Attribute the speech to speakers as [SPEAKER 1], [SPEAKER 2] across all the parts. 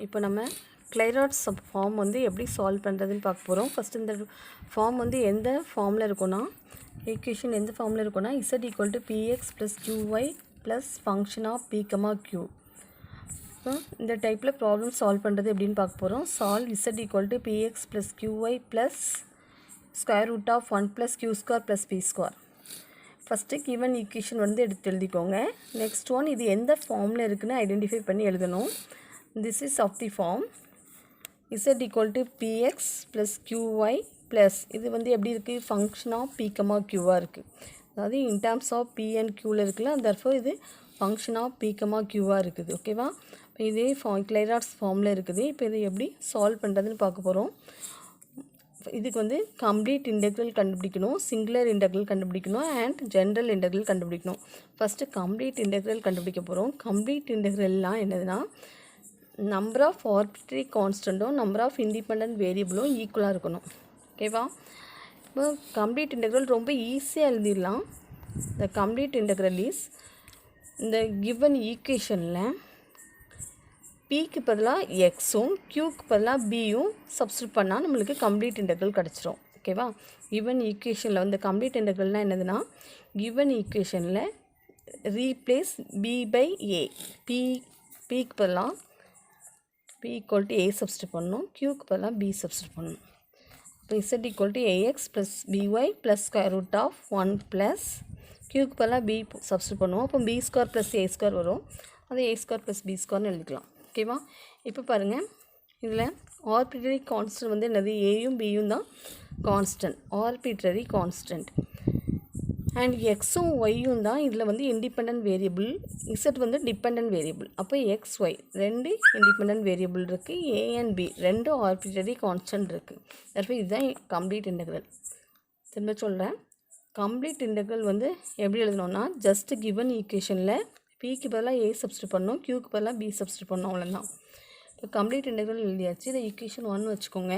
[SPEAKER 1] இப்போ நம்ம கிளைராட் sub form வந்து எப்படி சால்வ் பண்ணுறதுன்னு பார்க்க போகிறோம். ஃபஸ்ட்டு இந்த ஃபார்ம் வந்து எந்த ஃபார்மில் இருக்குன்னா, ஈக்குவேஷன் எந்த ஃபார்மில் இருக்குன்னா z = px + qy + function of p, q. So இந்த டைப்பில் ப்ராப்ளம் சால்வ் பண்ணுறது எப்படின்னு பார்க்க போகிறோம். Solve z = px + qy + √1 + q² + p². First given equation வந்து எடுத்து எழுதிக்கோங்க. நெக்ஸ்ட் ஒன் இது எந்த ஃபார்மில் இருக்குதுன்னு ஐடென்டிஃபை பண்ணி எழுதணும். This is of the form z = px + qy + இது வந்து எப்படி இருக்குது, ஃபங்க்ஷன் ஆஃப் p, qவாக இருக்குது. அதாவது in terms of p and qவில் இருக்குல்ல, தர்ஃபோர் இது ஃபங்க்ஷன் ஆஃப் p, qவாக இருக்குது. ஓகேவா? இப்போ இதே கிளைராட்ஸ் ஃபார்மில் இருக்குது. இப்போ இதை எப்படி சால்வ் பண்ணுறதுன்னு பார்க்க போகிறோம். இதுக்கு வந்து கம்ப்ளீட் இன்டெக்ரல் கண்டுபிடிக்கணும், சிங்குலர் இன்டெக்ரல் கண்டுபிடிக்கணும் அண்ட் ஜென்ரல் இன்டெக்ரல் கண்டுபிடிக்கணும். ஃபஸ்ட்டு கம்ப்ளீட் இன்டெக்ரல் கண்டுபிடிக்க போகிறோம். கம்ப்ளீட் இன்டெக்ரல்லாம் என்னதுன்னா, நம்பர் ஆஃப் ஆர்பிட்ரரி கான்ஸ்டண்ட்டும் நம்பர் ஆஃப் இண்டிபெண்டன்ட் வேரியபிளும் ஈக்குவலாக இருக்கணும். ஓகேவா? இப்போ கம்ப்ளீட் இன்டெக்ரல் ரொம்ப ஈஸியாக எழுதிடலாம். த கம்ப்ளீட் இன்டெக்ரல் இஸ் இந்த கிவன் ஈக்குவேஷனில் பிக்கு பதிலாக எக்ஸும் க்யூக்கு பதிலாக பியும் சப்ஸ்டியூட் பண்ணால் நம்மளுக்கு கம்ப்ளீட் இன்டெக்ரல் கிடச்சிரும். ஓகேவா? கிவன் ஈக்குவேஷனில் வந்து கம்ப்ளீட் இன்டெக்ரல்னால் என்னதுன்னா, கிவன் ஈக்குவேஷனில் ரீப்ளேஸ் பி பை ஏ, பிக்கு பதிலாக p = a சப்ஸ்டியூட் பண்ணணும், qக்கு பதிலாக b சப்ஸ்டியூட் பண்ணணும். இப்போ z = ax + by + √1 + qக்கு பதிலாக b சப்ஸ்டியூட் பண்ணுவோம். அப்போ b² + a² வரும். அது a² + b²ன்னு எழுதிக்கலாம். ஓகேவா? இப்போ பாருங்கள், இதில் ஆர்பிட்ரரி கான்ஸ்டன்ட் வந்து என்னது, ஏயும் பியும் தான் கான்ஸ்டன்ட், ஆர்பிட்ரரி கான்ஸ்டன்ட். அண்ட் எக்ஸும் ஒய்யும் தான் இதில் வந்து இண்டிபெண்டன்ட் வேரியபிள், இசட் வந்து டிபெண்டன்ட் வேரியபிள். அப்போ எக்ஸ் ஒய் ரெண்டு இண்டிபெண்டன்ட் வேரியபிள் இருக்குது, ஏ அண்ட் பி ரெண்டு ஆர்பிட்ரரி கான்ஸ்டன்ட் இருக்குது. தற்போ இதுதான் கம்ப்ளீட் இன்டெக்ரல். திரும்ப சொல்கிறேன், கம்ப்ளீட் இன்டெக்ரல் வந்து எப்படி எழுதணும்னா, ஜஸ்ட் கிவன் ஈக்குவேஷனில் பிக்கு பதிலாக ஏ சப்ஸ்டியூட் பண்ணணும், க்யூக்கு பதிலாக பி சப்ஸ்டியூட் பண்ணணும், அவ்வளோதான். இப்போ கம்ப்ளீட் இன்டெக்ரல் எழுதியாச்சு. இதை ஈக்குவேஷன் 1 வச்சுக்கோங்க.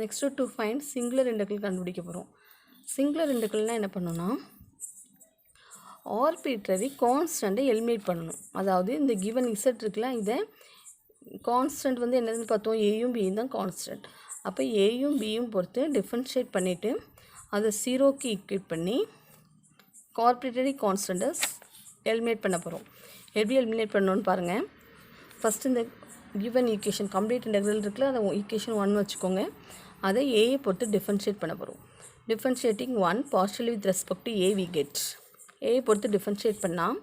[SPEAKER 1] Next to find singular integral கண்டுபிடிக்க போகிறோம். சிங்குலர் இன்டெக்ரல்னால் என்ன பண்ணணும்னா, ஆர்பிட்ரரி கான்ஸ்டண்ட்டை எலிமினேட் பண்ணணும். அதாவது இந்த கிவன் இசட் இருக்குல்ல, இதை கான்ஸ்டன்ட் வந்து என்னதுன்னு பார்த்தோம், ஏயும் பியும் தான் கான்ஸ்டன்ட். அப்போ ஏயும் பியும் பொறுத்து டிஃபரன்ஷியேட் பண்ணிவிட்டு அதை 0க்கு ஈக்குவேட் பண்ணி ஆர்பிட்ரரி கான்ஸ்டண்ட்டை எலிமினேட் பண்ண போகிறோம். எப்படி எலிமினேட் பண்ணணும்னு பாருங்கள். ஃபஸ்ட்டு இந்த கிவன் ஈக்குவேஷன் கம்ப்ளீட் இன்டெக்ரல் இருக்குல்ல, அதை ஈக்குவேஷன் 1 வச்சுக்கோங்க. அதை ஏயை பொறுத்து டிஃபரன்ஷியேட் பண்ண போகிறோம். Differentiating 1 partially with respect to a we get. ஏயை பொறுத்து டிஃபரன்ஷியேட் பண்ணால்,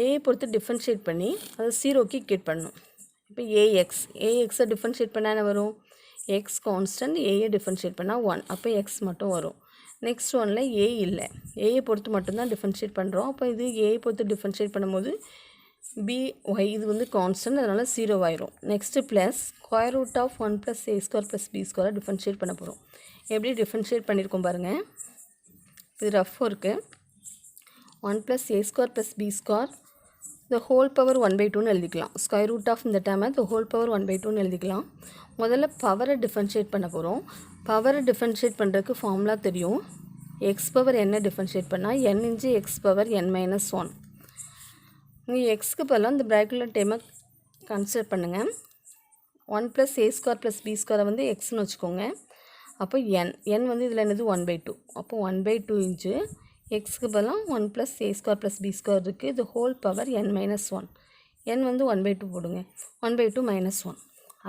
[SPEAKER 1] ஏயை பொறுத்து டிஃபரன்ஷியேட் பண்ணி அதை 0க்கு ஈக்குவேட் பண்ணணும். இப்போ ஏஎக்ஸை டிஃபரன்ஷியேட் பண்ணால் என்ன வரும், எக்ஸ் கான்ஸ்டன்ட், ஏயை டிஃபரன்ஷியேட் பண்ணால் 1, அப்போ எக்ஸ் மட்டும் வரும். நெக்ஸ்ட் ஒன்னில் ஏ இல்லை, ஏயை பொறுத்து மட்டும்தான் டிஃபரன்ஷியேட் பண்ணுறோம். அப்போ இது ஏயை பொறுத்து டிஃபரன்ஷியேட் பண்ணும்போது பி ஒய் இது வந்து கான்ஸ்டன்ட், அதனால் 0 ஆயிரும். Next plus √1 + a² + b² differentiate பண்ண போகிறோம். எப்படி டிஃபரன்ஷியேட் பண்ணியிருக்கோம் பாருங்கள். இது rough work. 1 + a² + b² the whole power 1/2ன்னு எழுதிக்கலாம். √ இந்த டேமை the whole power 1/2ன்னு எழுதிக்கலாம். முதல்ல பவரை டிஃபரன்ஷியேட் பண்ண போகிறோம். பவரை டிஃபரன்ஷியேட் பண்ணுறதுக்கு ஃபார்முலா தெரியும். எக்ஸ் பவர் என்ன டிஃபரன்ஷியேட் பண்ணால் n × x பவர் n - 1. இங்கே எக்ஸ்க்கு பதிலாக இந்த பிராக்கெட்டில் டேமை கன்சிடர் பண்ணுங்கள். 1 + a² + b² வந்து எக்ஸ்ன்னு வச்சுக்கோங்க. அப்போ n வந்து இதில் என்னது 1/2. அப்போ 1/2 இன்ச்சு எக்ஸ்க்கு பதிலாக 1 + a² + b² இருக்குது. இது ஹோல் பவர் n - 1. n வந்து 1/2 போடுங்க. 1/2 - 1.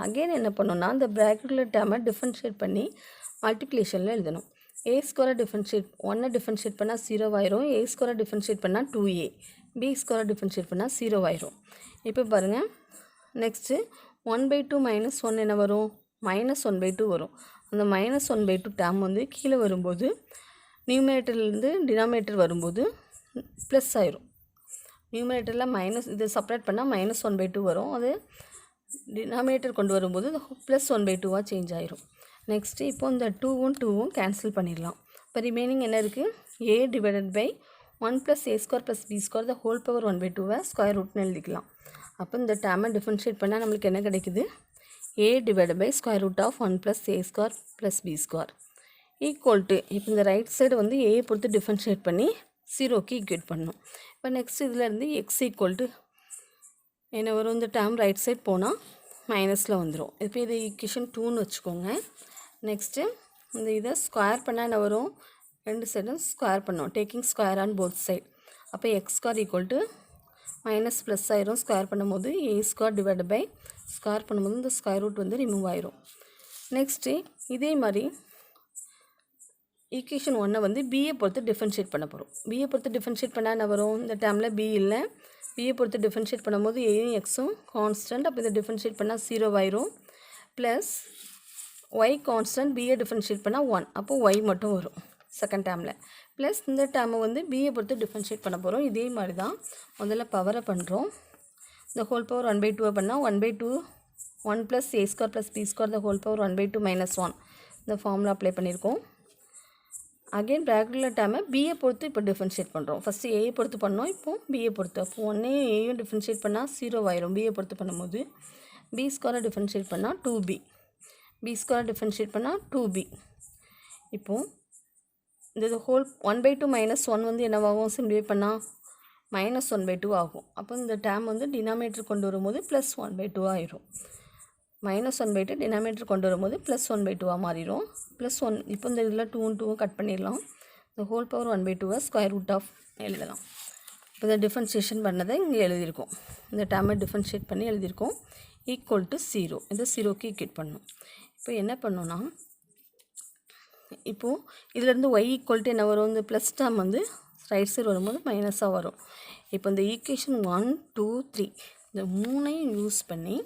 [SPEAKER 1] அகெயின் என்ன பண்ணணும்னா, இந்த பிராக்கெட்டில் டேமை டிஃபரன்ஷியேட் பண்ணி மல்டிப்ளிகேஷனில் எழுதணும். a² டிஃபரன்ஷியேட் 1 டிஃபரன்ஷியேட் பண்ணால் 0 ஆயிரும், a² டிஃபரன்ஷியேட் பண்ணால் 2a, b² டிஃபரன்ஷியேட் பண்ணால் 0 ஆயிரும். இப்போ பாருங்கள், நெக்ஸ்ட்டு 1/2 - 1 என்ன வரும், -1/2 வரும். அந்த -1/2 டேம் வந்து கீழே வரும்போது நியூமரேட்டர்லேருந்து டினாமினேட்டர் வரும்போது ப்ளஸ் ஆயிரும். நியூமரேட்டரில் மைனஸ் இது செப்பரேட் பண்ணால் -1/2 வரும். அது டினாமினேட்டர் கொண்டு வரும்போது +1/2 சேஞ்ச் ஆயிரும். நெக்ஸ்ட்டு இப்போ இந்த 2ம் கேன்சல் பண்ணிடலாம். இப்போ ரிமைனிங் என்ன இருக்குது, a / 1 + a² + b² the whole power 1/2 square ரூட்னு எழுதிக்கலாம். அப்போ இந்த டேமை டிஃபரன்ஷியேட் பண்ணால் நம்மளுக்கு என்ன கிடைக்குது, a / √1 + a² + b² equal to, இப்போ இந்த ரைட் சைடு வந்து ஏயை பொறுத்து டிஃபரன்ஷியேட் பண்ணி 0க்கு ஈக்குவேட் பண்ணணும். இப்போ நெக்ஸ்ட் இதில் இருந்து x = என்ன வரும், இந்த டேர்ம் ரைட் சைட் போனால் மைனஸில் வந்துடும். இப்போ இது ஈக்குவேஷன் 2ன்னு வச்சுக்கோங்க. நெக்ஸ்ட்டு இந்த இதை ஸ்கொயர் பண்ணால் என்ன வரும், ரெண்டு சைடும் ஸ்கொயர் பண்ணோம், taking square on both side. அப்போ x square equal to minus plus ஆயிரும், ஸ்கொயர் பண்ணும்போது a square divide by square பண்ணும்போது இந்த ஸ்கொயர் ரூட் வந்து ரிமூவ் ஆயிரும். நெக்ஸ்ட்டு இதே மாதிரி ஈக்குவேஷன் 1 வந்து பியை பொறுத்து டிஃபரன்ஷியேட் பண்ண போகிறோம். பியை பொறுத்து டிஃபரன்ஷியேட் பண்ணால் என்ன வரும், இந்த டேர்மில் பி இல்லை, பியை பொறுத்து டிஃபரன்ஷியேட் பண்ணும்போது ஏயும் எக்ஸும் கான்ஸ்டன்ட். அப்போ இதை டிஃபரன்ஷியேட் பண்ணால் 0 ஆயிரும். ப்ளஸ் ஒய் கான்ஸ்டன்ட், பியை டிஃபரன்ஷியேட் பண்ணால் 1, அப்போ ஒய் மட்டும் வரும் செகண்ட் டேர்மில். ப்ளஸ் இந்த டேர்மை வந்து பியை பொறுத்து டிஃபரன்ஷியேட் பண்ண போகிறோம். இதே மாதிரி தான் முதல்ல பவரை பண்ணுறோம். இந்த ஹோல் பவர் 1/2 பண்ணால் 1/2 1 plus a square plus b square the whole power 1/2 - 1 இந்த ஃபார்முலா அப்ளை பண்ணியிருக்கோம். அகெயின் ப்ராக்கெட்டில் டேர்மை பியை பொறுத்து இப்போ டிஃபரன்ஷியேட் பண்ணுறோம். ஃபஸ்ட்டு ஏயை பொறுத்து பண்ணோம், இப்போது பியை பொறுத்து. அப்போ 1ஐயும் ஏயும் டிஃபரன்ஷியேட் பண்ணால் 0 ஆயிரும். பியை பொறுத்து பண்ணும்போது பி ஸ்கொயரை டிஃபரன்ஷியேட் பண்ணால் 2b, பி ஸ்கொயர் டிஃபரன்ஷியேட் பண்ணால் 2b. இப்போது இந்த ஹோல் 1/2 - 1 வந்து என்னவாகும், சிம்பிளிஃபை பண்ணால் -1/2 ஆகும். அப்போ இந்த டேர்ம் வந்து டினாமினேட்டர் கொண்டு வரும்போது +1/2 ஆயிரும். -1/2 டினாமினேட்டர் கொண்டு வரும்போது +1/2 மாறிடும். +1 இப்போ இந்த இதில் 2 2 கட் பண்ணிடலாம். இந்த whole power 1/2 square root of எழுதலாம். இப்போ இந்த டிஃபரன்ஷியேஷன் பண்ணதை இங்கே எழுதியிருக்கோம். இந்த டேர்மை டிஃபரன்ஷியேட் பண்ணி எழுதியிருக்கோம். ஈக்குவல் டு 0, இது 0க்கு ஈக்குவேட் பண்ணணும். இப்போ என்ன பண்ணோன்னா, இப்போது இதிலேருந்து ஒய் ஈக்குவல் டு என்ன வரும், இந்த ப்ளஸ் டேர்ம் வந்து ரைட் சைடு வரும்போது மைனஸாக வரும். இப்போ இந்த ஈக்குவேஷன் 1 2 3 இந்த மூணையும் யூஸ் பண்ணி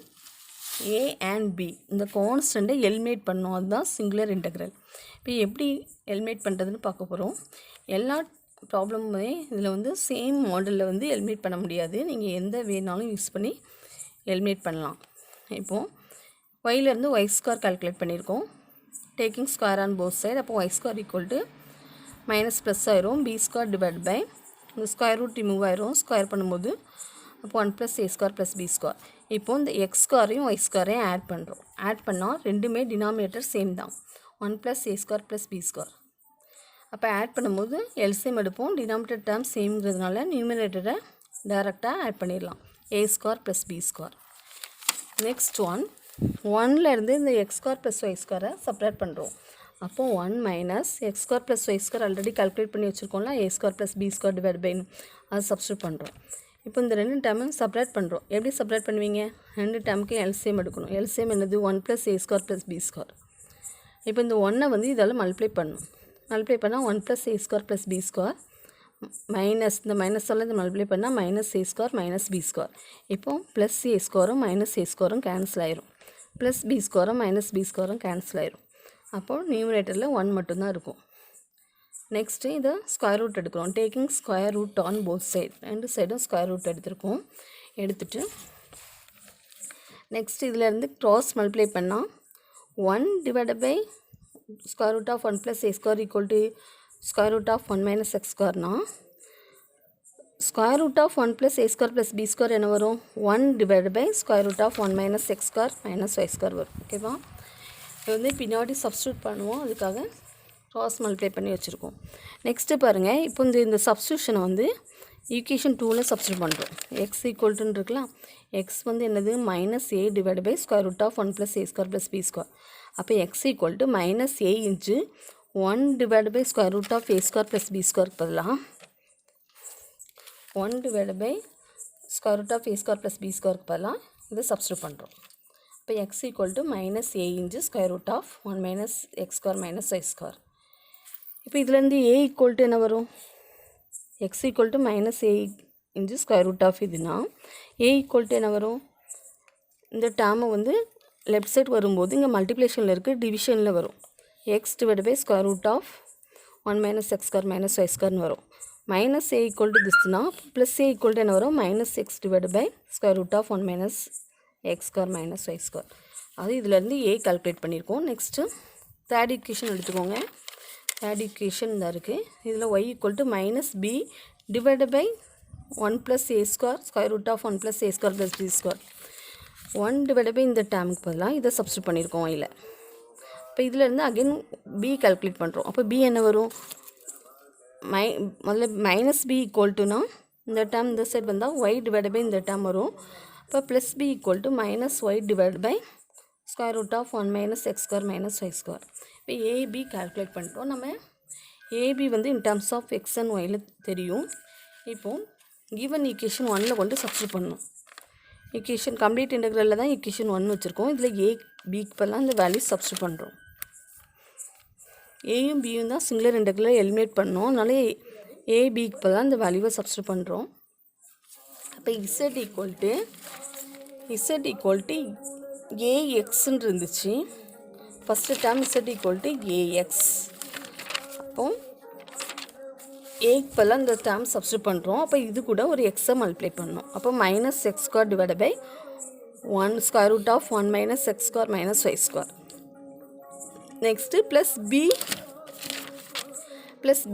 [SPEAKER 1] ஏ அண்ட் பி இந்த கான்ஸ்டண்ட்டை எலிமினேட் பண்ணோம். அதுதான் சிங்குலர் இன்டெக்ரல். இப்போ எப்படி எலிமினேட் பண்ணுறதுன்னு பார்க்க போகிறோம். எல்லா ப்ராப்ளமுமே இதில் வந்து சேம் மாடலில் வந்து எலிமினேட் பண்ண முடியாது. நீங்கள் எந்த வேணாலும் யூஸ் பண்ணி எலிமினேட் பண்ணலாம். இப்போது ஒய்லேருந்து ஒய் ஸ்கொயர் கால்குலேட் பண்ணியிருக்கோம், taking square on both side. அப்போ y square equal to minus plus ஆயிரும், பி ஸ்கொயர் டிவைட் பை இந்த ஸ்கொயர் ரூட் ரிமூவ் ஆயிரும், ஸ்கொயர் பண்ணும்போது அப்போ 1 + a ஸ்கொயர் + b ஸ்கொயர். இப்போது இந்த எக்ஸ் ஸ்கொயரையும் ஒய் ஸ்கொயரையும் ஆட் பண்ணுறோம். ஆட் பண்ணால் ரெண்டுமே டினாமினேட்டர் சேம் தான், 1 + a ஸ்கொயர் + b ஸ்கொயர். அப்போ ஆட் பண்ணும்போது எல்சிஎம் எடுப்போம். டினாமினேட்டர் டேர்ம் சேம்ங்கிறதுனால நியூமினேட்டரை டைரெக்டாக ஆட் பண்ணிடலாம், a square + b square. Next 1லேருந்து இந்த எக்ஸ் ஸ்கொயர் + ஒய் ஸ்கொயரை செப்பரேட் பண்ணுறோம். அப்போது 1 - x square + y square already calculate பண்ணி வச்சுருக்கோம்ல, a square + b square divide by அதை சப்ஸ்டியூட் பண்ணுறோம். இப்போ இந்த ரெண்டு டேர்மும் செப்பரேட் பண்ணுறோம். எப்படி செப்பரேட் பண்ணுவீங்க, ரெண்டு டேர்முக்கு எல்சிஎம் எடுக்கணும். எல்சிஎம் என்னது, 1 + a ஸ்கொயர் + b ஸ்கொயர். இப்போ இந்த 1ஐ வந்து இதால் மல்டிப்ளை பண்ணணும். மல்டிப்ளை பண்ணால் 1 + a square + b square minus இந்த மைனஸால் இந்த மல்டிப்ளை பண்ணால் -a ஸ்கொயர் - b ஸ்கொயர். இப்போது +a ஸ்கொயரும் -a ஸ்கொயரும் கேன்சல் ஆயிரும், +b ஸ்கொயரும் -b ஸ்கொயரும் கேன்சல் ஆயிரும். அப்போது நியூமரேட்டரில் 1 மட்டும்தான் இருக்கும். நெக்ஸ்ட்டு இதை ஸ்கொயர் ரூட் எடுக்கிறோம், taking square root on both side. ரெண்டு சைடும் ஸ்கொயர் ரூட் எடுத்துருக்கோம். எடுத்துகிட்டு நெக்ஸ்ட் இதிலேருந்து க்ராஸ் மல்டிப்ளை பண்ணால் 1 divided by square root of 1 + a square equal to square root of 1 - x ஸ்கொயர்னா square root of 1 + a square + b square என்ன வரும், 1 divided by square root of 1 - x square - y square வரும். ஓகேவா, இது வந்து பின்னாடி substitute பண்ணுவோம், அதுக்காக க்ராஸ் மல்டிப்ளை பண்ணி வச்சுருக்கோம். நெக்ஸ்ட்டு பாருங்கள், இப்போ இந்த சப்ஸ்டியூஷனை வந்து ஈக்குவேஷன் 2ல் சப்ஸ்டியூட் பண்ணுறோம். எக்ஸ் ஈக்குவல்ட்டுன்னு இருக்கலாம், எக்ஸ் வந்து என்னது -a divide by square root of 1 + a square + b square. அப்போ x equal to -a into 1 divide by square root of a square + b ஸ்கொயருக்கு பதிலாக 1 divide by square root of a square + b ஸ்கொயருக்கு பதிலாக இதை substitute பண்ணுறோம். இப்போ x equal to -a into square root of 1 - x square - y square. இப்போ இதுலேருந்து a equal to என்ன வரும், x equal to -a into square root of இதுனா a ஈக்குவல் டு என்ன வரும், இந்த டேர்மை வந்து லெஃப்ட் சைட் வரும்போது இங்கே மல்டிப்ளிகேஷனில் இருக்குது, டிவிஷனில் வரும். X divide by square root of 1 - x square - y ஸ்கொயர்னு வரும். -a ஈக்குவல் டு திஸ்னா +a ஈக்குவல் டு என்ன வரும், -x divide by square root of 1 - x square - y square. அது இதிலேருந்து a கால்குலேட் பண்ணியிருக்கோம். நெக்ஸ்ட்டு தேர்ட் ஈக்குவேஷன் எடுத்துக்கோங்க. தேர்ட் ஈக்குவேஷன் தான் இருக்குது. இதில் y equal to -b divide by 1 + a square square root of 1 + a square + b square. 1 divide by இந்த டேர்முக்கு பதிலாக இதை சப்ஸ்டியூட் பண்ணியிருக்கோம் yல. இப்போ இதிலேருந்து அகைன் b கால்குலேட் பண்ணுறோம். அப்போ b என்ன வரும், முதல்ல -b ஈக்குவல் டுனா இந்த டேர்ம் இந்த சைட் வந்தால் y டிவைட் பை இந்த டேர்ம் வரும். இப்போ plus b equal to minus y divide by square root of 1 minus x square minus y square. இப்போ ஏபி கால்குலேட் பண்ணிட்டோம். நம்ம ஏபி வந்து in terms of x and ஒயில் தெரியும். இப்போது கிவன் ஈக்குவேஷன் 1ல் கொண்டு சப்ஸ்டிட் பண்ணணும். ஈக்குவேஷன் கம்ப்ளீட் இன்டெக்ரலில் தான் ஈக்குவேஷன் 1 வச்சுருக்கோம். இதில் ஏ பிக்கு பதிலாக இந்த வேல்யூ சப்ஸ்டிட் பண்ணுறோம். ஏயும் பியும் தான் சிங்குலர் இன்டெக்ரலில் எலிமினேட் பண்ணோம். அதனால ஏபிக்கு பதிலாக இந்த வேல்யூவை சப்ஸ்டிட் பண்ணுறோம். அப்போ இசட் ஈக்குவல் டு ஏஎக்ஸ்ன்னு இருந்துச்சு. First term z equal to a x. அப்போ ஏக்கு பதிலாக இந்த டேர்ம் சப்ஸ்டிட் பண்ணுறோம். அப்போ இது கூட ஒரு எக்ஸை மல்டிப்ளை பண்ணணும். அப்போ minus x square divide by 1 square root of 1 minus x square minus y square. Next plus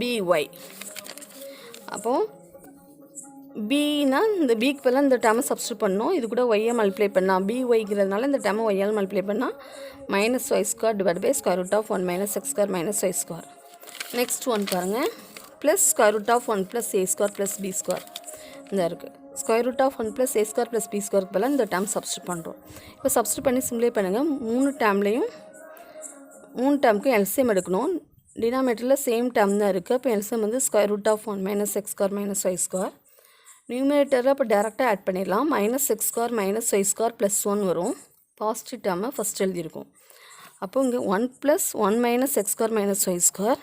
[SPEAKER 1] b y. அப்போது பின்னா இந்த பிக்கு பதிலாக இந்த டேர்மை சப்ஸ்டிட் பண்ணோம். இது கூட ஒய்யை மல்டிப்ளை பண்ணால் பிஒய்ங்கிறதுனால இந்த டேர்மை ஒய்யால் மல்டிப்ளை பண்ணால் minus y square divide by square root of 1 minus x square minus y square. Next one பாருங்கள், plus square root of 1 plus a square plus b square இந்த இருக்குது. Square root of 1 plus a square plus b ஸ்கொயருக்கு பதிலாக இந்த term substitute பண்ணுறோம். இப்போ substitute பண்ணி சிம்ப்ளை பண்ணுங்கள். 3 டேர்முக்கும் எல்சிஎம் எடுக்கணும். டினாமினேட்டரில் சேம் டேர்ம் தான் இருக்குது. அப்போ எல்சிஎம் வந்து square root of 1 minus x square minus y square. நியூமினேட்டரை அப்போ டேரெக்டாக ஆட் பண்ணிடலாம். Minus x square minus y square plus 1 வரும். பாசிட்டிவ் டேர்மை ஃபஸ்ட் எழுதியிருக்கும். அப்போ இங்கே 1 plus 1 minus x square minus y square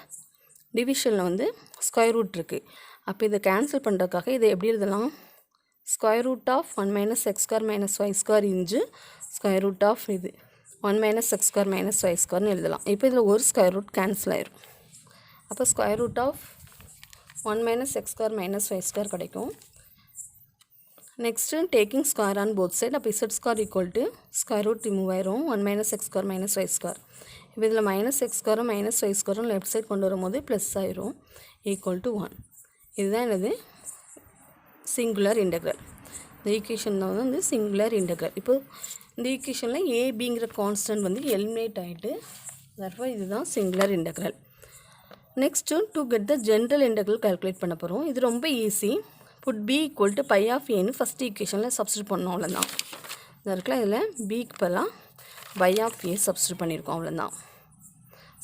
[SPEAKER 1] டிவிஷனில் வந்து ஸ்கொயர் ரூட் இருக்குது. அப்போ இதை கேன்சல் பண்ணுறதுக்காக இதை எப்படி எழுதலாம்? Square root of 1 minus x square minus y square into square root of இது 1 minus x square minus y ஸ்கொயர்னு எழுதலாம். இப்போ இதில் ஒரு ஸ்கொயர் ரூட் கேன்சல் ஆயிரும். அப்போ square root of 1 minus x square minus y square கிடைக்கும். Next taking square on both side. அப்போ z square equal to square root remove ஆயிரும். 1 minus x square minus y square. இப்போ இதில் minus x ஸ்கொயரும் minus y ஸ்கொயரும் left side கொண்டு வரும்போது plus ஆயிரும் ஈக்குவல் டு 1. இதுதான் எனது சிங்குலர் இன்டெக்ரல். இந்த ஈக்குவேஷன் தான் வந்து சிங்குலர் இன்டெக்ரல். இப்போ இந்த ஈக்குவேஷனில் ஏபிங்கிற கான்ஸ்டன்ட் வந்து எலிமினேட் ஆகிட்டு தர்ஃபோர் இதுதான் singular integral. Next to get the general integral calculate பண்ண போகிறோம். இது ரொம்ப easy. Put b equal to phi of ஏன்னு ஃபஸ்ட் ஈக்குவேஷனில் சப்ஸ்டிட் பண்ணோம். அவ்வளோதான். இதில் இருக்குல்ல, இதில் பிக்கு பதிலாக பை ஆஃப் ஏ சப்ஸ்டிட் பண்ணியிருக்கோம். அவ்வளோதான்.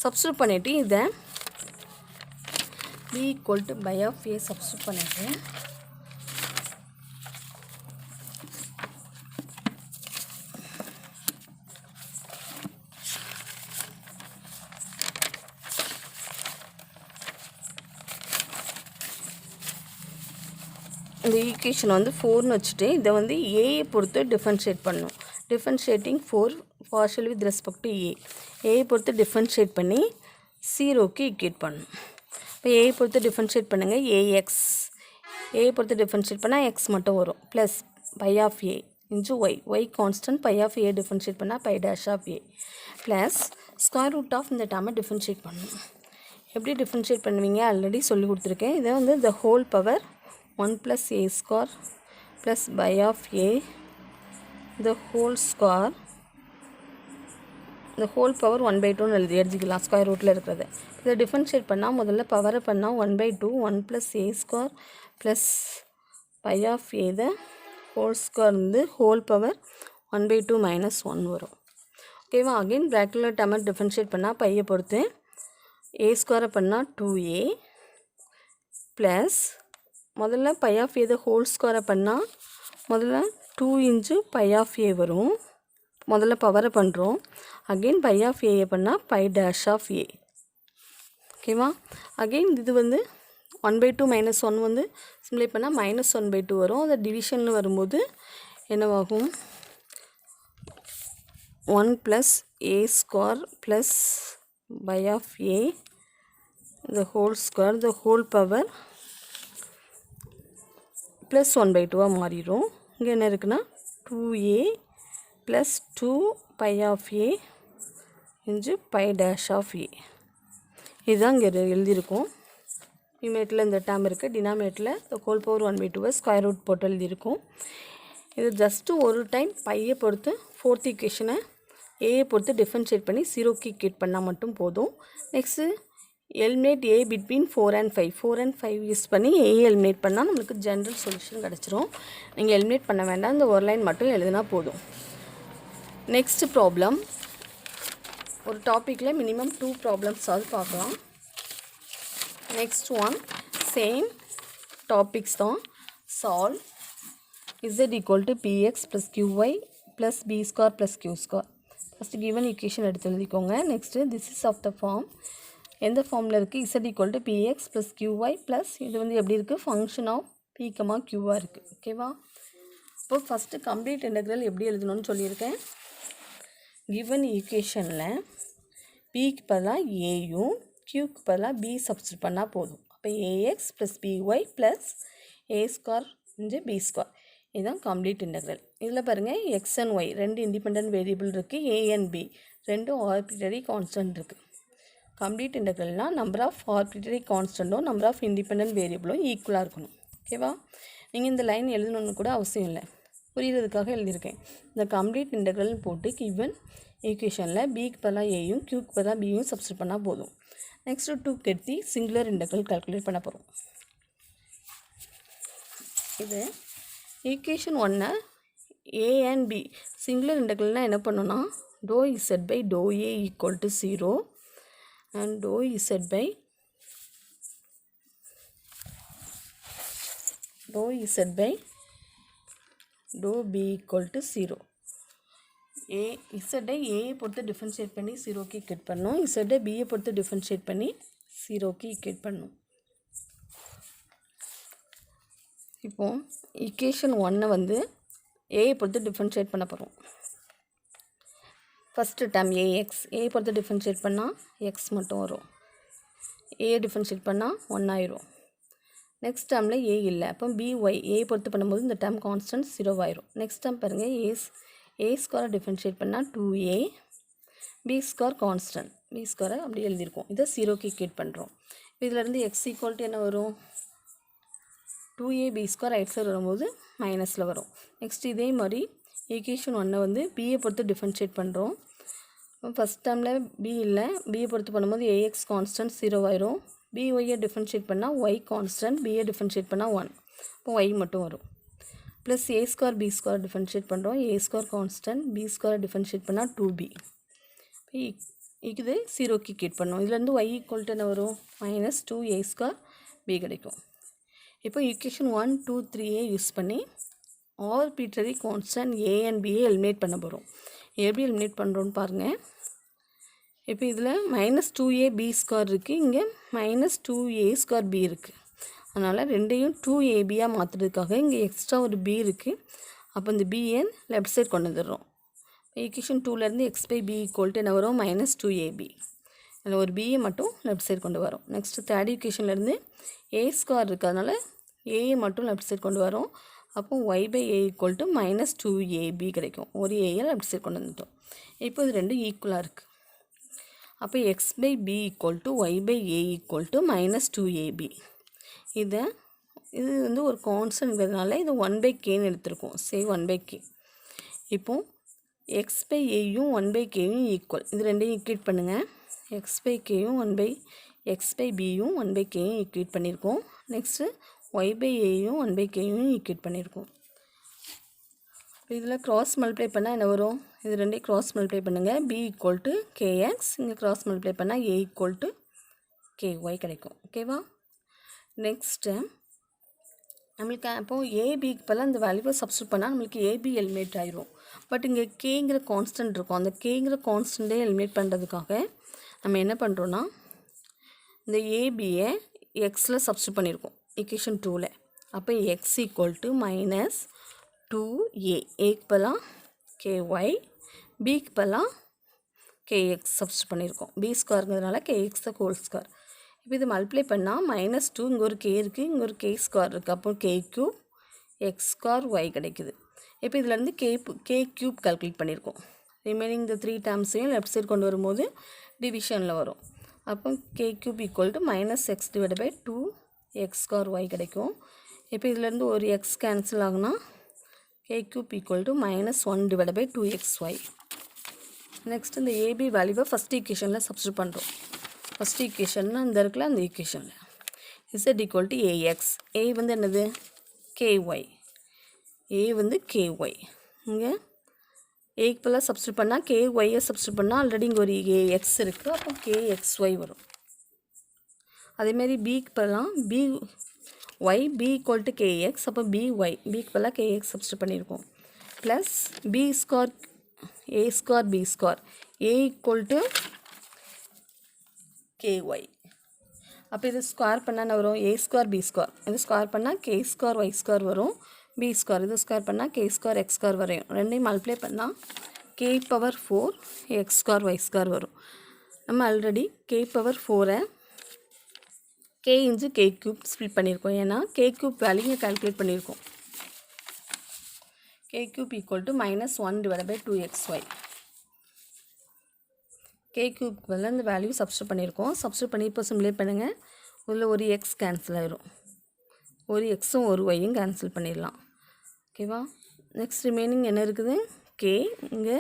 [SPEAKER 1] சப்ஸ்டிட் பண்ணிவிட்டு இதை b equal to phi of a substitute பண்ணிவிட்டு இந்த ஈக்குவேஷன் வந்து 4ன்னு வச்சுட்டு இதை வந்து ஏயை பொறுத்து டிஃபரன்ஷியேட் பண்ணணும். Differentiating 4 partial with respect to ஏயை பொறுத்து டிஃபரன்ஷியேட் பண்ணி 0க்கு ஈக்குவேட் பண்ணணும். இப்போ ஏயை பொறுத்து டிஃபரன்ஷியேட் பண்ணுங்கள். ஏஎக்ஸ் ஏயை பொறுத்து டிஃபரன்ஷியேட் பண்ணால் எக்ஸ் மட்டும் வரும். Plus phi of a into y constant phi of a differentiate பண்ணால் phi dash of a plus square root of இந்த டேர்மை டிஃபரன்ஷியேட் பண்ணணும். எப்படி டிஃபரன்ஷியேட் பண்ணுவீங்க ஆல்ரெடி சொல்லி கொடுத்துருக்கேன். இதை வந்து த whole power 1 plus a square plus by of a the whole square the whole power 1/2 எழுதிக்கலாம் ஸ்கொயர் ரூட்டில் இருக்கிறது. இதை டிஃபரன்ஷியேட் பண்ணால் முதல்ல பவரை பண்ணால் 1/2 1 plus a square plus by of a the whole square வந்து whole power 1/2 minus 1 வரும். ஓகேவா? அகெயின் ப்ராக்கெட்டில் டேர்மை டிஃபரன்ஷியேட் பண்ணால் பையை பொறுத்து a ஸ்கொயரை பண்ணால் 2a ப்ளஸ் முதல்ல phi of a the whole ஸ்கொயரை பண்ணால் முதல்ல 2 இன்ச்சு பை ஆஃப் ஏ வரும். முதல்ல பவரை பண்ணுறோம். அகெயின் பை ஆஃப் ஏயை பண்ணால் பை டேஷ் ஆஃப் ஏ. ஓகேவா? அகெயின் இது வந்து 1/2 minus 1 வந்து சிம்ப்ளை பண்ணால் -1/2 வரும். அதை டிவிஷனில் வரும்போது என்னவாகும்? 1 plus a square plus by of a the whole square the whole power plus 1/2 மாறிடும். இங்கே என்ன இருக்குன்னா 2a plus 2 phi of a into phi dash of a. இதுதான் இங்கே எழுதியிருக்கும். நியூமரேட்டரில் இந்த டேர்ம் இருக்குது. டினாமினேட்டரில் ஹோல் பவர் 1/2 ஸ்கொயர் ரூட் போட்டு எழுதியிருக்கும். இது ஜஸ்ட்டு ஒரு டைம் பையை பொறுத்து ஃபோர்த் ஈக்குவேஷனை ஏயை பொறுத்து டிஃபரன்ஷியேட் பண்ணி 0க்கு ஈக்குவேட் பண்ணால் மட்டும் போதும். Next eliminate A between 4 and 5. 4 and 5 use பண்ணி ஏ எலிமினேட் பண்ணால் நம்மளுக்கு ஜென்ரல் சொல்யூஷன் கிடச்சிரும். நீங்கள் எலிமினேட் பண்ண வேண்டாம், இந்த ஒரு லைன் மட்டும் எழுதினா போதும். நெக்ஸ்ட் ப்ராப்ளம், ஒரு டாப்பிக்கில் மினிமம் 2 ப்ராப்ளம்ஸ் ஆகுது பார்க்கலாம். நெக்ஸ்ட் ஒன் சேம் டாபிக்ஸ் தான். Solve z equal to px plus qy plus b square plus q square. First given equation எடுத்து எழுதிக்கோங்க. Next this is of the form. எந்த ஃபார்மில் இருக்குது? z equal to px plus qy plus இது வந்து எப்படி இருக்குது? ஃபங்க்ஷன் ஆஃப் p, qவாக இருக்குது. ஓகேவா? இப்போ ஃபஸ்ட்டு கம்ப்ளீட் இன்டெக்ரல் எப்படி எழுதணும்னு சொல்லியிருக்கேன். கிவன் ஈக்குவேஷனில் pக்கு பதிலாக ஏயும் qக்கு பதிலாக b சப்ஸ்டிட் பண்ணால் போதும். அப்போ ax plus by plus a square into b square, இதுதான் கம்ப்ளீட் இன்டெக்ரல். இதில் பாருங்கள் எக்ஸ் அண்ட் ஒய் ரெண்டு இண்டிபெண்டன்ட் வேரியபிள் இருக்குது, ஏ அண்ட் பி ரெண்டும் ஆர்பிட்ரரி கான்ஸ்டன்ட் இருக்குது. கம்ப்ளீட் இன்டெக்ரல்னால் நம்பர் ஆஃப் ஆர்பிட்ரரி கான்ஸ்டன்ட்டும் நம்பர் ஆஃப் இண்டிபெண்டன்ட் வேரியபிளும் ஈக்குவலாக இருக்கணும். ஓகேவா? நீங்கள் இந்த லைன் எழுதணுன்னு கூட அவசியம் இல்லை, புரிகிறதுக்காக எழுதியிருக்கேன். இந்த கம்ப்ளீட் இன்டெக்ரல்னு போட்டு கிவன் ஈக்குவேஷனில் பிக்கு பதிலாக ஏயும் கியூக்கு பதிலாக பியும் சப்ஸ்டிட் பண்ணால் போதும். நெக்ஸ்ட்டு 2 கெடுத்தி சிங்குலர் இன்டெக்ரல் கால்குலேட் பண்ண போகிறோம். இது equation 1 a and b singular இன்டெக்ரல்னால் என்ன பண்ணணும்னா doe z by doe a equal to 0 and doe z by doe b equal to 0. இசட்டை ஏயை பொறுத்து டிஃப்ரென்ஷியேட் பண்ணி 0க்கு ஈக்குவேட் பண்ணணும், இசட்டை பியை பொறுத்து டிஃப்ரென்ஷியேட் பண்ணி 0க்கு ஈக்குவேட் பண்ணணும். இப்போது ஈக்குவேஷன் 1 வந்து ஏயை பொறுத்து டிஃப்ரென்ஷியேட் பண்ண போகிறோம். ஃபஸ்ட்டு டேர்ம் ஏஎக்ஸ், ஏயை பொறுத்து டிஃப்ரென்ஷியேட் பண்ணால் எக்ஸ் மட்டும் வரும், ஏயை டிஃப்ரென்ஷியேட் பண்ணால் 1 ஆயிரும். நெக்ஸ்ட் டேர்மில் ஏ இல்லை, அப்போ பிஒய் ஏயை பொறுத்து பண்ணும்போது இந்த டேர்ம் கான்ஸ்டன்ட் 0 ஆயிரும். நெக்ஸ்ட் டேர்ம் பாருங்கள் ஏ ஸ்கொயரை டிஃப்ரென்ஷியேட் பண்ணால் 2a, B square constant, B ஸ்கொயரை அப்படி எழுதியிருக்கோம். இதை 0க்கு ஈக்குவேட் பண்ணுறோம். இப்போ இதிலேருந்து எக்ஸ் ஈக்குவல் டு என்ன வரும்? 2ab ஸ்கொயர் ரைட் சைடு வரும்போது மைனஸில் வரும். நெக்ஸ்ட் இதே மாதிரி ஈக்குவேஷன் 1 வந்து பியை பொறுத்து டிஃப்ரென்ஷியேட் பண்ணுறோம். ஃபஸ்ட் டேர்மில் பி இல்லை, பியை பொறுத்து பண்ணும்போது ஏஎக்ஸ் கான்ஸ்டன்ட் 0 ஆயிரும். பிஒய்யை டிஃப்ரென்ஷியேட் பண்ணால் ஒய் கான்ஸ்டன்ட், பியை டிஃப்ரென்ஷியேட் பண்ணால் 1, இப்போ ஒய் மட்டும் வரும். Plus a square b square differentiate பண்ணுறோம், a square constant, b square differentiate பண்ணால் 2b. இது 0க்கு ஈக்குவேட் பண்ணோம். இதுலேருந்து ஒய் ஈக்குவல் டு என்ன வரும்? மைனஸ் 2a ஸ்கொயர் பி கிடைக்கும். இப்போ ஈக்குவேஷன் 1, 2, 3a யூஸ் பண்ணி ஆர்பிட்ரரி கான்ஸ்டன்ட் ஏ அண்ட் பியை எலிமினேட் பண்ண போகிறோம். எப்படி எலிமினேட் பண்ணுறோன்னு பாருங்கள். இப்போ இதில் மைனஸ் 2ab ஸ்கொயர் இருக்குது, இங்கே மைனஸ் 2a ஸ்கொயர் பி இருக்குது. அதனால் ரெண்டையும் 2abயாக மாற்றுறதுக்காக இங்கே எக்ஸ்ட்ரா ஒரு b இருக்குது, அப்போ இந்த பியை லெஃப்ட் சைட் கொண்டு வந்துடுறோம். ஈக்குவேஷன் 2லேருந்து x by b equal to என்ன வரும்? Minus 2ab. அதில் ஒரு பியை மட்டும் லெஃப்ட் சைட் கொண்டு வரோம். நெக்ஸ்ட் தேர்ட் ஈக்குவேஷன்லேருந்து ஏ ஸ்கொயர் இருக்கிறதுனால ஏயை மட்டும் லெஃப்ட் சைட் கொண்டு வரோம். அப்போ y by a equal to minus 2ab கிடைக்கும். ஒரு ஏயை லெஃப்ட் சைட் கொண்டு வந்துட்டோம். இப்போ இது ரெண்டும் ஈக்குவலாக இருக்குது. அப்போ x by b equal to y by a equal to minus 2ab. இது வந்து ஒரு கான்ஸ்டன்ட்ங்கிறதுனால இது 1/kன்னு எடுத்துருக்கோம். சே 1/k. இப்போது எக்ஸ் பை ஏயும் 1/kயும் ஈக்குவல், இது ரெண்டையும் ஈக்குவேட் பண்ணுங்கள். எக்ஸ் பை கேயும் எக்ஸ் பை பியும் 1/kயும் ஈக்குவேட் பண்ணியிருக்கோம். நெக்ஸ்ட்டு ஒய் பை ஏயும் 1/kயும் ஈக்குவேட் பண்ணியிருக்கோம். இதில் கிராஸ் மல்டிப்ளை பண்ணால் என்ன வரும்? இது ரெண்டையும் கிராஸ் மல்டிப்ளை பண்ணுங்கள். பி ஈக்குவல் டு கேஎக்ஸ், இங்கே கிராஸ் மல்டிப்ளை பண்ணால் ஏ ஈக்குவல் டு கேஒய் கிடைக்கும். ஓகேவா? நெக்ஸ்ட்டு நம்மளுக்கு அப்போது ஏபிக்கு பதிலாக இந்த வேல்யூவை சப்ஸ்டியூட் பண்ணால் நம்மளுக்கு ஏபி எலிமினேட் ஆயிரும். பட் இங்கே கேங்கிற கான்ஸ்டன்ட் இருக்கும், அந்த கேங்கிற கான்ஸ்டன்ட்டே எலிமினேட் பண்ணுறதுக்காக நம்ம என்ன பண்ணுறோன்னா இந்த ஏபியை எக்ஸில் சப்ஸ்டியூட் பண்ணியிருக்கோம் ஈக்குவேஷன் 2ல். அப்போ x equal to minus 2a, ஏக்கு பதிலாக கேஒய், பிக்கு பதிலாக கேஎக்ஸ் சப்ஸ்டியூட் பண்ணியிருக்கோம். பி ஸ்கொயருங்கிறதுனால கேஎக்ஸ் த ஹோல் ஸ்கொயர். இப்போ இது மல்டிப்ளை பண்ணால் மைனஸ் 2, இங்கே ஒரு கே இருக்குது, இங்கே ஒரு கே ஸ்கொயர் இருக்குது, அப்போ k cube x square y கிடைக்குது. இப்போ இதிலேருந்து கே க்யூப் கால்குலேட் பண்ணியிருக்கோம். ரிமைனிங் இந்த 3 டேர்ம்ஸையும் லெஃப்ட் சைடு கொண்டு வரும்போது டிவிஷனில் வரும். அப்போ k cube equal to minus x divide by 2 x square y கிடைக்கும். இப்போ இதிலேருந்து ஒரு எக்ஸ் கேன்சல் ஆகுனா k cube equal to minus 1 divide by 2xy. Next இந்த ஏபி வேல்யூவை ஃபஸ்ட் ஈக்குவேஷனில் சப்ஸ்டியூட் பண்ணுறோம். ஃபஸ்ட் ஈக்குவேஷன்னா இந்த இருக்குல்ல அந்த ஈக்குவேஷனில் z equal to a x. A வந்து என்னது கேஒய். ஏ வந்து கேஒய். இங்கே ஏக்கு பதிலாக சப்ஸ்டியூட் பண்ணால் கேஒய்யை சப்ஸ்டியூட் பண்ணால் ஆல்ரெடி இங்கே ஒரு ஏஎக்ஸ் இருக்குது, அப்போ கேஎக்ஸ்ஒய் வரும். அதேமாரி பிக்கு பதிலாக b y b equal to k x, அப்போ பிஒய் பிக்கு பதிலாக கேஎக்ஸ் சப்ஸ்டியூட் பண்ணியிருக்கோம். Plus b square a square b square a equal to k y. அப்போ இது ஸ்கொயர் பண்ணால் என்ன வரும் ஏ ஸ்கொயர் பி ஸ்கொயர். இது ஸ்கொயர் பண்ணால் கே ஸ்கொயர் ஒய் ஸ்கொயர் வரும். பி ஸ்கொயர் இது ஸ்கொயர் பண்ணால் கே ஸ்கொயர் எக்ஸ் ஸ்கொயர் வரையும். ரெண்டையும் மல்டிப்ளை பண்ணால் k power 4 x square y square வரும். நம்ம already K power 4 k into k cube split பண்ணியிருக்கோம். ஏன்னா கே க்யூப் வேல்யூ கால்குலேட் பண்ணியிருக்கோம். K cube equal to -1 divide by 2xy. K க்யூப்க்கு பதில் இந்த வேல்யூ சப்ஸ்டியூட் பண்ணியிருக்கோம். சப்ஸ்டியூட் பண்ணி இப்போ சிம்ப்ளை பண்ணுங்கள். உள்ள ஒரு எக்ஸ் கேன்சல் ஆயிரும். ஒரு எக்ஸும் ஒரு ஒய்யும் கேன்சல் பண்ணிடலாம். ஓகேவா? நெக்ஸ்ட் ரிமைனிங் என்ன இருக்குது கே. இங்கே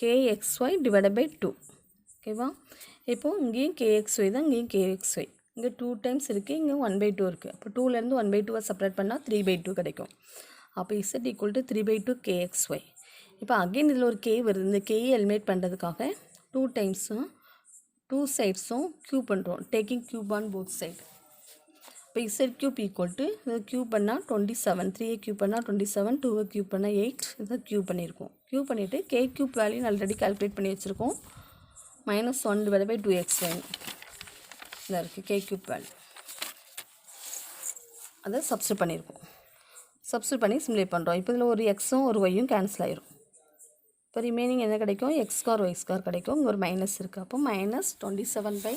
[SPEAKER 1] கேஎக்ஸ்ஒய் டிவைட் பை 2. ஓகேவா? இப்போது இங்கேயும் கேஎக்ஸ்ஒய் தான், இங்கேயும் கேஎக்ஸ்ஒய். இங்கே 2 டைம்ஸ் இருக்குது, இங்கே 1/2 இருக்குது. அப்போ 2லேருந்து 1/2 செப்பரேட் பண்ணால் 3/2 கிடைக்கும். அப்போ z ஈக்குவல் டு 3/2 கேஎக்ஸ்ஒய். இப்போ அகெயின் இதில் ஒரு கே வருது. இந்த கேயை எலிமினேட் பண்ணுறதுக்காக 2 டைம்ஸும் 2 சைட்ஸும் க்யூப் பண்ணுறோம். Taking cube on both side. இப்போ z க்யூப் ஈக்குவல் டு இதை க்யூப் பண்ணால் 27, 3 க்யூப் பண்ணால் 27, 2 க்யூப் பண்ணால் 8. இதை க்யூப் பண்ணியிருக்கோம். க்யூப் பண்ணிவிட்டு K cube value already calculate பண்ணி வச்சுருக்கோம். -1 டிவைட் பை 2xy இதில் இருக்குது கே க்யூப் வேல்யூ. அதை சப்ஸ்டியூட் பண்ணியிருக்கோம். சப்ஸ்டியூட் பண்ணி சிம்ப்ளை பண்ணுறோம். இப்போ இதில் ஒரு எக்ஸும் ஒரு ஒய்யும் கேன்சல் ஆயிரும். இப்போ ரிமைனிங் என்ன கிடைக்கும் எக்ஸ் ஸ்கொயர் ஒய் ஸ்கொயர் கிடைக்கும். இங்கே ஒரு மைனஸ் இருக்குது. அப்போ -27 பை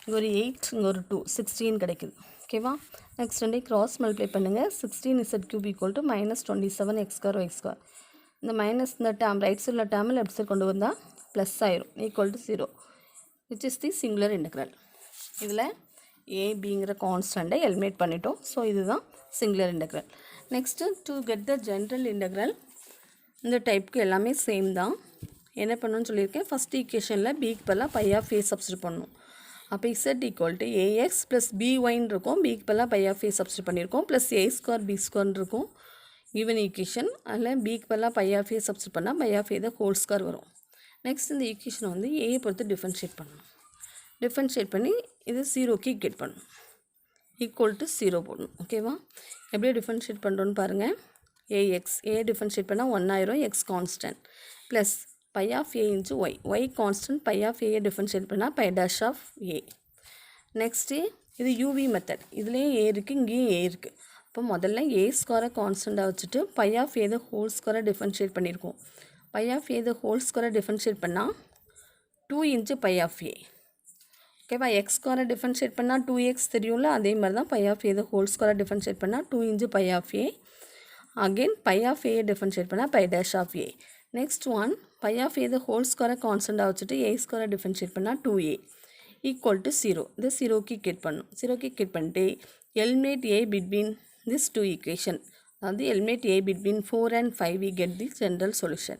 [SPEAKER 1] இங்கே ஒரு 8 இங்கே ஒரு 2 16 கிடைக்குது. ஓகேவா? நெக்ஸ்ட் ரெண்டே கிராஸ் மல்டிப்ளை பண்ணுங்கள். 16 z cube equal to -27 x square y square. இந்த மைனஸ் இந்த டேர்ம் ரைட் சைடில் டேர்ம் லெஃப்ட் சைடு கொண்டு வந்தால் ப்ளஸ் ஆயிரும். Equal to 0 which is the singular integral. இதில் ஏபிங்கிற கான்ஸ்டண்ட்டை எலிமினேட் பண்ணிட்டோம். ஸோ இதுதான் singular integral. Next to get the general integral. இந்த டைப்புக்கு எல்லாமே சேம் தான். என்ன பண்ணணும்னு சொல்லியிருக்கேன். ஃபஸ்ட் ஈக்குவேஷனில் பிக்கு பதிலாக பை ஆஃப் ஏ சப்ஸ்டியூட் பண்ணணும். அப்போ z equal to a x plus பிஒய்ன்னு இருக்கும். பிக்கு பதிலாக பை ஆஃப் ஏ சப்ஸ்டியூட் பண்ணியிருக்கோம். ப்ளஸ் ஏ ஸ்கொயர் பி ஸ்கொயர்னு இருக்கும். Even equation. அதில் பிக்கு பதிலாக பை ஆஃப் ஏ சப்ஸ்டியூட் பண்ணால் phi of a the whole square வரும். நெக்ஸ்ட் இந்த ஈக்குவேஷனை வந்து ஏயை பொறுத்து டிஃபரன்ஷியேட் பண்ணணும். டிஃபரன்ஷியேட் பண்ணி இது 0க்கு ஈக்குவேட் பண்ணணும். ஈக்குவல் டு 0 போடணும். ஓகேவா? எப்படி டிஃபரன்ஷியேட் பண்ணுறோன்னு பாருங்கள். ஏஎக்ஸ் ஏ டிஃபரன்ஷியேட் பண்ணால் 1 ஆயிரும். X constant plus phi of a into y y constant. Phi of ஏயை டிஃபரன்ஷியேட் பண்ணால் phi dash of a. Next இது யூவி மெத்தட். இதுலேயும் ஏ இருக்குது, இங்கேயும் ஏ இருக்குது. அப்போ முதல்ல ஏ ஸ்கொயரை கான்ஸ்டண்ட்டாக வச்சுட்டு phi of a the whole ஸ்கொயரை டிஃபரன்ஷியேட் பண்ணியிருக்கோம். Phi of a the whole ஸ்கொயரை டிஃபரன்ஷியேட் பண்ணால் 2 இன்ச்சு பை ஆஃப் ஏ. ஓகேவா? எக்ஸ் ஸ்கொயரை டிஃபரன்ஷியேட் பண்ணால் 2x தெரியும்ல, அதே மாதிரி தான் phi of a the whole ஸ்கொயரை டிஃபரன்ஷியேட் பண்ணால் 2 into phi of a. Again phi of a differentiate பண்ணால் phi dash of a. Next one phi of a the whole ஸ்கொயரை கான்ஸ்டண்ட்டாக வச்சுட்டு ஏ ஸ்கொயரை டிஃபரன்ஷியேட் பண்ணால் 2a ஈக்குவல் டு 0. இது 0க்கு ஈக்குவேட் பண்ணணும். 0க்கு ஈக்குவேட் பண்ணிட்டு eliminate A between this 2 equation. அதாவது eliminate A between 4 and 5 we get the general solution.